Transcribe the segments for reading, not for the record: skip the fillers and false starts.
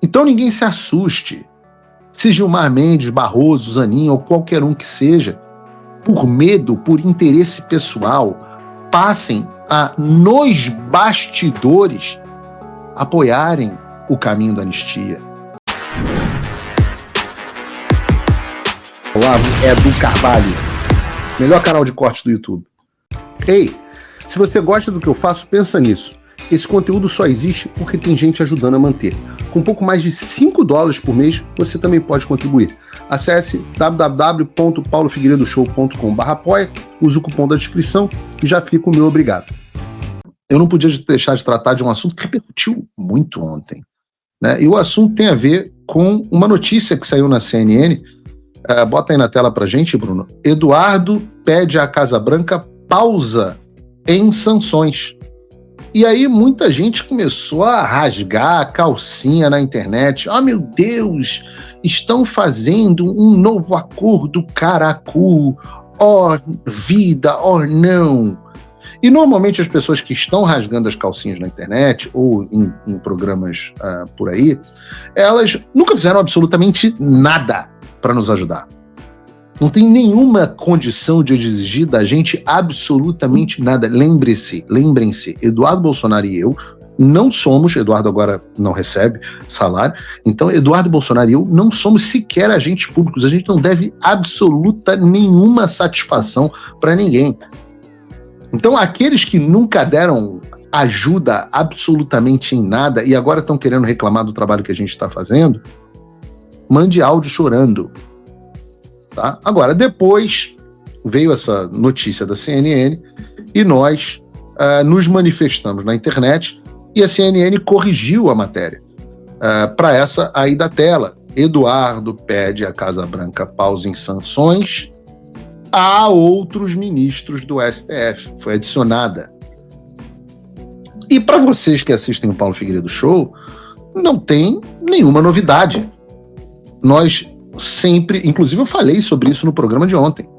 Então ninguém se assuste. Se Gilmar Mendes, Barroso, Zanin ou qualquer um que seja, por medo, por interesse pessoal, passem a, nos bastidores, apoiarem o caminho da anistia. Olavo Edu Carvalho, melhor canal de corte do YouTube. Ei, se você gosta do que eu faço, pensa nisso. Esse conteúdo só existe porque tem gente ajudando a manter. Com pouco mais de $5 por mês, você também pode contribuir. Acesse www.paulofigueiredoshow.com/apoia, use o cupom da descrição e já fica o meu obrigado. Eu não podia deixar de tratar de um assunto que repercutiu muito ontem, né? E o assunto tem a ver com uma notícia que saiu na CNN. Bota aí na tela pra gente, Bruno. Eduardo pede à Casa Branca pausa em sanções. E aí muita gente começou a rasgar a calcinha na internet. Oh, meu Deus, estão fazendo um novo acordo caracu. Oh, vida, oh, não. E normalmente as pessoas que estão rasgando as calcinhas na internet ou em programas por aí, elas nunca fizeram absolutamente nada para nos ajudar. Não tem nenhuma condição de exigir da gente absolutamente nada. Lembrem-se, Eduardo Bolsonaro e eu não somos, Eduardo agora não recebe salário, então Eduardo Bolsonaro e eu não somos sequer agentes públicos, a gente não deve absoluta nenhuma satisfação para ninguém. Então aqueles que nunca deram ajuda absolutamente em nada e agora estão querendo reclamar do trabalho que a gente está fazendo, mande áudio chorando. Tá? Agora, depois veio essa notícia da CNN e nós nos manifestamos na internet e a CNN corrigiu a matéria para essa aí da tela. Eduardo pede à Casa Branca pausa em sanções a outros ministros do STF. Foi adicionada. E para vocês que assistem o Paulo Figueiredo Show, não tem nenhuma novidade. Nós sempre, inclusive eu falei sobre isso no programa de ontem.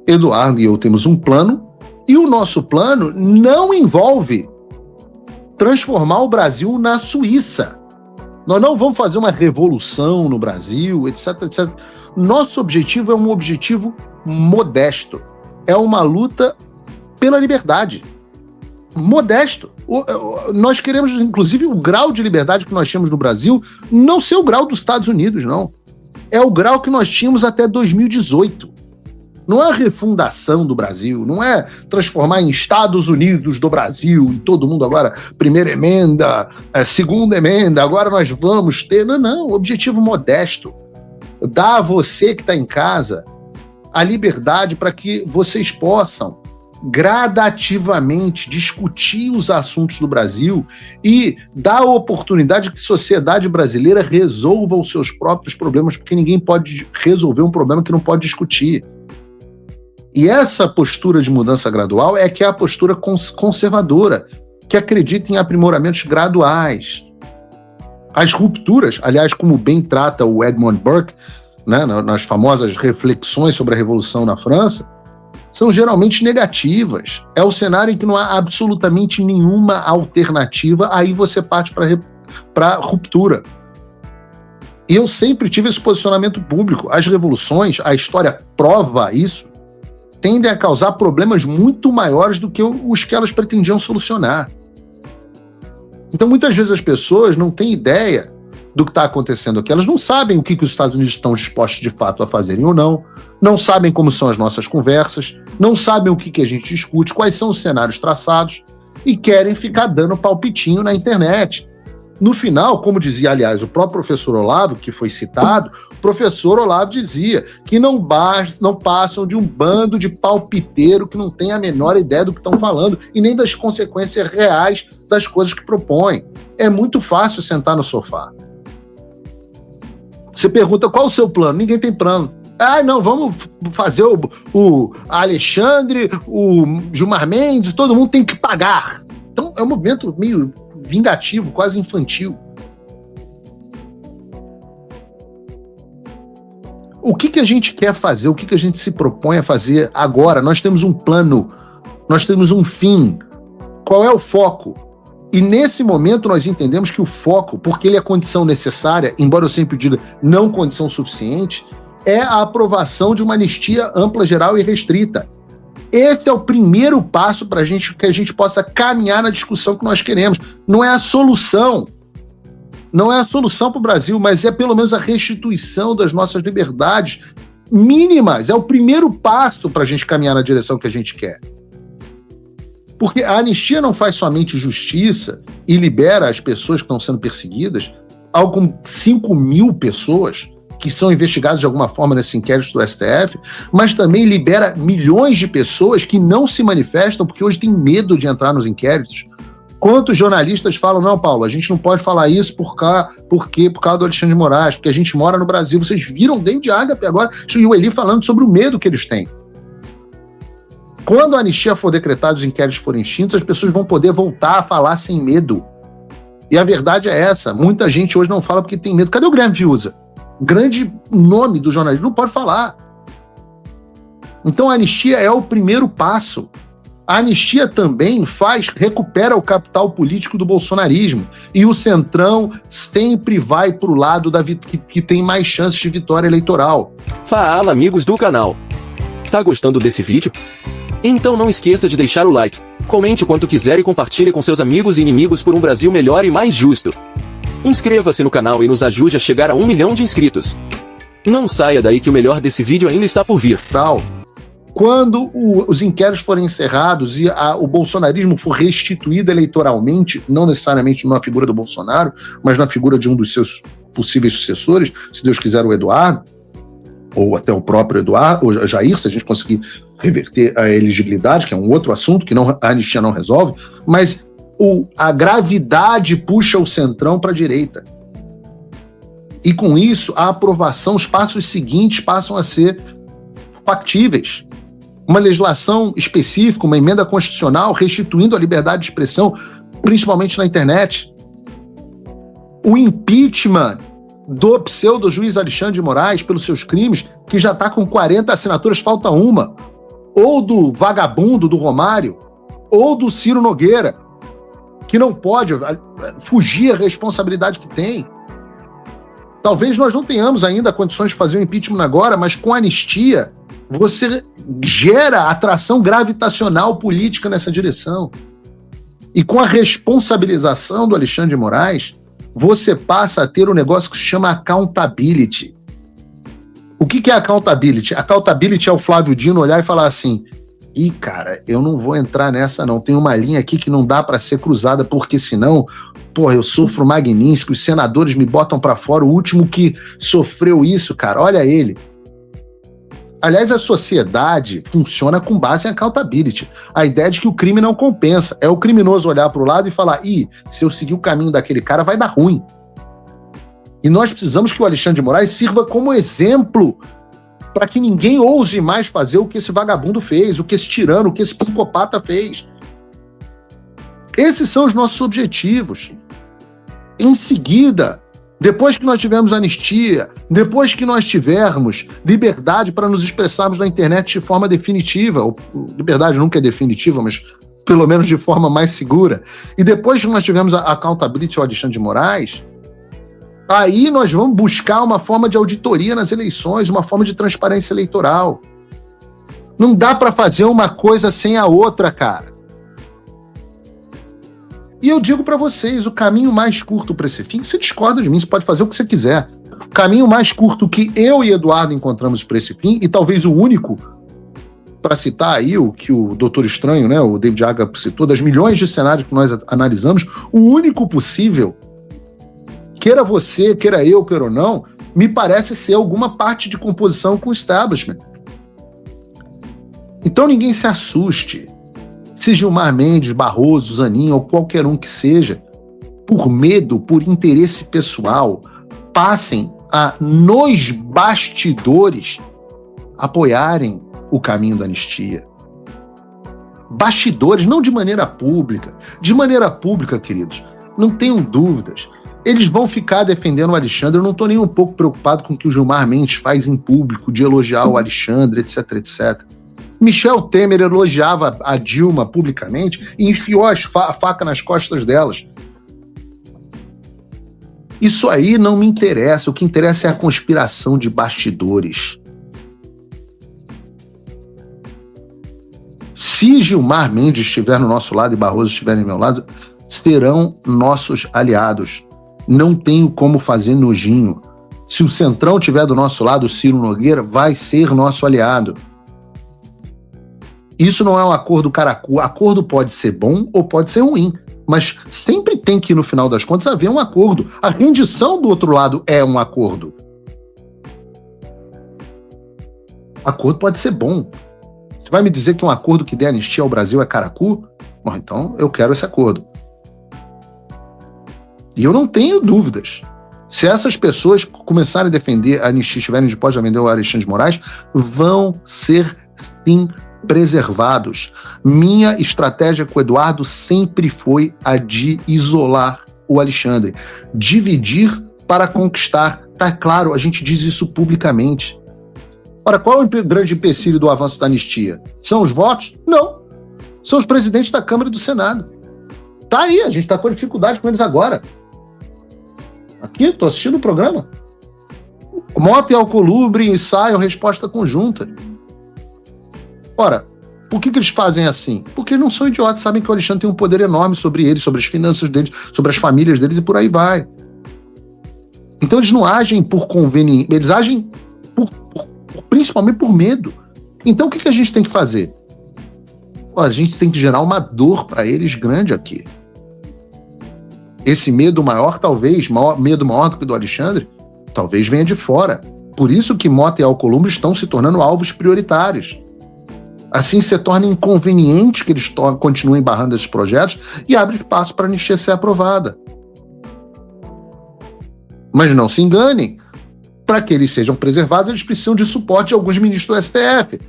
Eduardo e eu temos um plano e o nosso plano não envolve transformar o Brasil na Suíça. Nós não vamos fazer uma revolução no Brasil, etc, etc. Nosso objetivo é um objetivo modesto. É uma luta pela liberdade. Modesto. Nós queremos, inclusive, o grau de liberdade que nós tínhamos no Brasil não ser o grau dos Estados Unidos, não. É o grau que nós tínhamos até 2018. Não é a refundação do Brasil, não é transformar em Estados Unidos do Brasil e todo mundo agora, primeira emenda, segunda emenda, agora nós vamos ter... Não, objetivo modesto. Dá a você que está em casa a liberdade para que vocês possam gradativamente discutir os assuntos do Brasil e dar a oportunidade que a sociedade brasileira resolva os seus próprios problemas, porque ninguém pode resolver um problema que não pode discutir. E essa postura de mudança gradual é que é a postura conservadora, que acredita em aprimoramentos graduais. As rupturas, aliás, como bem trata o Edmund Burke, né, nas famosas reflexões sobre a Revolução na França, são geralmente negativas. É o cenário em que não há absolutamente nenhuma alternativa, aí você parte para ruptura. E eu sempre tive esse posicionamento público. As revoluções, a história prova isso, tendem a causar problemas muito maiores do que os que elas pretendiam solucionar. Então, muitas vezes as pessoas não têm ideia do que está acontecendo aqui. Elas não sabem o que os Estados Unidos estão dispostos de fato a fazerem ou não sabem como são as nossas conversas, não sabem o que a gente discute, quais são os cenários traçados e querem ficar dando palpitinho na internet. No final, como dizia, aliás, o próprio professor Olavo, que foi citado, o professor Olavo dizia que não passam de um bando de palpiteiro que não tem a menor ideia do que estão falando e nem das consequências reais das coisas que propõem. É muito fácil sentar no sofá. Você pergunta qual o seu plano? Ninguém tem plano. Ah, não, vamos fazer o Alexandre, o Gilmar Mendes, todo mundo tem que pagar. Então é um movimento meio vingativo, quase infantil. O que a gente quer fazer? O que a gente se propõe a fazer agora? Nós temos um plano, nós temos um fim. Qual é o foco? E nesse momento nós entendemos que o foco, porque ele é condição necessária, embora eu sempre diga não condição suficiente, é a aprovação de uma anistia ampla, geral e restrita. Esse é o primeiro passo para que a gente possa caminhar na discussão que nós queremos. Não é a solução. Não é a solução para o Brasil, mas é pelo menos a restituição das nossas liberdades mínimas. É o primeiro passo para a gente caminhar na direção que a gente quer. Porque a anistia não faz somente justiça e libera as pessoas que estão sendo perseguidas, algo como 5 mil pessoas que são investigadas de alguma forma nesse inquérito do STF, mas também libera milhões de pessoas que não se manifestam porque hoje têm medo de entrar nos inquéritos. Quantos jornalistas falam, não, Paulo, a gente não pode falar isso por causa do Alexandre de Moraes, porque a gente mora no Brasil. Vocês viram David Agape agora e o Eli falando sobre o medo que eles têm. Quando a anistia for decretada e os inquéritos forem extintos, as pessoas vão poder voltar a falar sem medo. E a verdade é essa. Muita gente hoje não fala porque tem medo. Cadê o Guilherme Fiuza? O grande nome do jornalismo, não pode falar. Então a anistia é o primeiro passo. A anistia também recupera o capital político do bolsonarismo. E o Centrão sempre vai para o lado que tem mais chances de vitória eleitoral. Fala, amigos do canal. Tá gostando desse vídeo? Então não esqueça de deixar o like, comente o quanto quiser e compartilhe com seus amigos e inimigos por um Brasil melhor e mais justo. Inscreva-se no canal e nos ajude a chegar a 1 milhão de inscritos. Não saia daí que o melhor desse vídeo ainda está por vir. Quando os inquéritos forem encerrados e o bolsonarismo for restituído eleitoralmente, não necessariamente na figura do Bolsonaro, mas na figura de um dos seus possíveis sucessores, se Deus quiser o Eduardo, ou até o próprio Eduardo, ou Jair, se a gente conseguir reverter a elegibilidade, que é um outro assunto que a anistia não resolve, mas a gravidade puxa o Centrão para a direita. E com isso, a aprovação, os passos seguintes passam a ser factíveis. Uma legislação específica, uma emenda constitucional restituindo a liberdade de expressão, principalmente na internet. O impeachment do pseudo-juiz Alexandre de Moraes pelos seus crimes, que já está com 40 assinaturas, falta uma. Ou do vagabundo do Romário, ou do Ciro Nogueira, que não pode fugir a responsabilidade que tem. Talvez nós não tenhamos ainda condições de fazer o impeachment agora, mas com a anistia, você gera atração gravitacional política nessa direção. E com a responsabilização do Alexandre de Moraes, você passa a ter um negócio que se chama accountability. O que é accountability? Accountability é o Flávio Dino olhar e falar assim, cara, eu não vou entrar nessa não, tem uma linha aqui que não dá para ser cruzada, porque senão, eu sofro Magnífico, os senadores me botam para fora, o último que sofreu isso, cara, olha ele. Aliás, a sociedade funciona com base em accountability. A ideia de que o crime não compensa. É o criminoso olhar para o lado e falar, se eu seguir o caminho daquele cara vai dar ruim. E nós precisamos que o Alexandre de Moraes sirva como exemplo para que ninguém ouse mais fazer o que esse vagabundo fez, o que esse tirano, o que esse psicopata fez. Esses são os nossos objetivos. Em seguida, depois que nós tivermos anistia, depois que nós tivermos liberdade para nos expressarmos na internet de forma definitiva, liberdade nunca é definitiva, mas pelo menos de forma mais segura, e depois que nós tivermos a accountability ao Alexandre de Moraes, aí nós vamos buscar uma forma de auditoria nas eleições, uma forma de transparência eleitoral. Não dá para fazer uma coisa sem a outra, cara. E eu digo para vocês, o caminho mais curto para esse fim, você discorda de mim, você pode fazer o que você quiser. O caminho mais curto que eu e Eduardo encontramos para esse fim, e talvez o único, para citar aí o que o Doutor Estranho, né, o David Agape citou, das milhões de cenários que nós analisamos, o único possível, queira você, queira eu, queira ou não, me parece ser alguma parte de composição com o establishment. Então ninguém se assuste. Se Gilmar Mendes, Barroso, Zanin ou qualquer um que seja, por medo, por interesse pessoal, passem a, nos bastidores, apoiarem o caminho da anistia. Bastidores, não de maneira pública. De maneira pública, queridos, não tenham dúvidas. Eles vão ficar defendendo o Alexandre. Eu não estou nem um pouco preocupado com o que o Gilmar Mendes faz em público, de elogiar o Alexandre, etc, etc. Michel Temer elogiava a Dilma publicamente e enfiou a faca nas costas delas. Isso aí não me interessa. O que interessa é a conspiração de bastidores. Se Gilmar Mendes estiver no nosso lado e Barroso estiver no meu lado, serão nossos aliados. Não tenho como fazer nojinho. Se o Centrão estiver do nosso lado, o Ciro Nogueira vai ser nosso aliado. Isso não é um acordo caracu. Acordo pode ser bom ou pode ser ruim, mas sempre tem que, no final das contas, haver um acordo. A rendição do outro lado é um acordo. Acordo pode ser bom. Você vai me dizer que um acordo que dê anistia ao Brasil é caracu? Bom, então eu quero esse acordo. E eu não tenho dúvidas. Se essas pessoas começarem a defender a anistia, estiverem dispostas a vender o Alexandre de Moraes, vão ser, sim, preservados. Minha estratégia com o Eduardo sempre foi a de isolar o Alexandre. Dividir para conquistar. Tá claro, a gente diz isso publicamente. Ora, qual é o grande empecilho do avanço da anistia? São os votos? Não. São os presidentes da Câmara e do Senado. Tá aí, a gente tá com dificuldade com eles agora. Aqui, tô assistindo o programa. Mota e Alcolumbre ensaiam resposta conjunta. Ora, por que eles fazem assim? Porque eles não são idiotas, sabem que o Alexandre tem um poder enorme sobre eles, sobre as finanças deles, sobre as famílias deles e por aí vai. Então eles não agem por conveniência, eles agem principalmente por medo. Então o que a gente tem que fazer? A gente tem que gerar uma dor para eles grande aqui. Esse medo maior, talvez, medo maior do que o do Alexandre, talvez venha de fora. Por isso que Mota e Alcolumbre estão se tornando alvos prioritários. Assim se torna inconveniente que eles continuem barrando esses projetos e abre espaço para a anistia ser aprovada. Mas não se enganem, para que eles sejam preservados, eles precisam de suporte de alguns ministros do STF.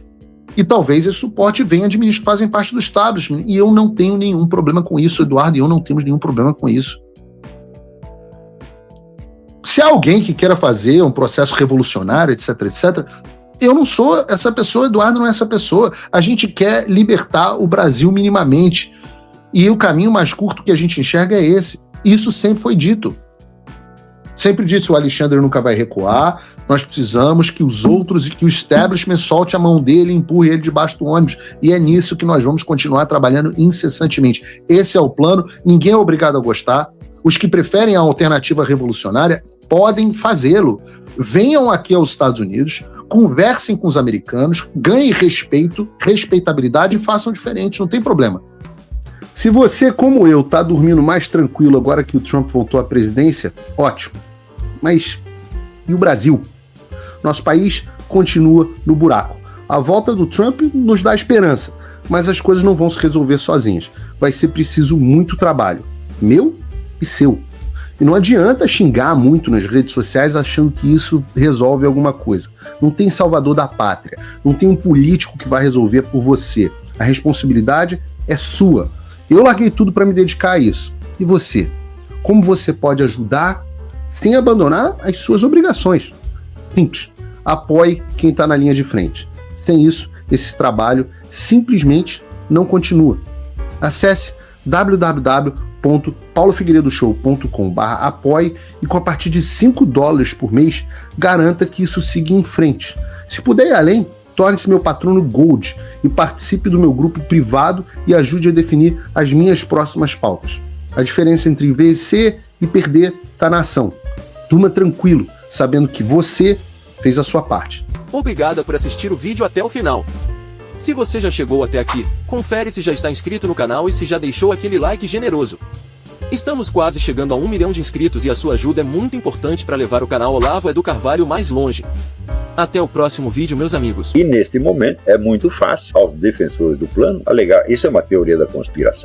E talvez esse suporte venha de ministros que fazem parte do establishment. E eu não tenho nenhum problema com isso, Eduardo, e eu não temos nenhum problema com isso. Se há alguém que queira fazer um processo revolucionário, etc, etc, eu não sou essa pessoa, Eduardo não é essa pessoa. A gente quer libertar o Brasil minimamente. E o caminho mais curto que a gente enxerga é esse. Isso sempre foi dito. Sempre disse, o Alexandre nunca vai recuar, nós precisamos que os outros e que o establishment solte a mão dele e empurre ele debaixo do ônibus. E é nisso que nós vamos continuar trabalhando incessantemente. Esse é o plano, ninguém é obrigado a gostar. Os que preferem a alternativa revolucionária podem fazê-lo. Venham aqui aos Estados Unidos, conversem com os americanos, ganhem respeito, respeitabilidade e façam diferente, não tem problema. Se você, como eu, tá dormindo mais tranquilo agora que o Trump voltou à presidência, ótimo. Mas e o Brasil? Nosso país continua no buraco. A volta do Trump nos dá esperança, mas as coisas não vão se resolver sozinhas. Vai ser preciso muito trabalho, meu e seu. E não adianta xingar muito nas redes sociais achando que isso resolve alguma coisa. Não tem salvador da pátria, não tem um político que vai resolver por você. A responsabilidade é sua. Eu larguei tudo para me dedicar a isso. E você? Como você pode ajudar sem abandonar as suas obrigações? Simples. Apoie quem está na linha de frente. Sem isso, esse trabalho simplesmente não continua. Acesse www.paulofigueiredoshow.com/apoie e com a partir de $5 por mês, garanta que isso siga em frente. Se puder ir além, torne-se meu patrono Gold e participe do meu grupo privado e ajude a definir as minhas próximas pautas. A diferença entre vencer e perder está na ação. Durma tranquilo, sabendo que você fez a sua parte. Obrigado por assistir o vídeo até o final. Se você já chegou até aqui, confere se já está inscrito no canal e se já deixou aquele like generoso. Estamos quase chegando a 1 milhão de inscritos e a sua ajuda é muito importante para levar o canal Olavo Edu Carvalho mais longe. Até o próximo vídeo, meus amigos. E neste momento é muito fácil aos defensores do plano alegar isso é uma teoria da conspiração.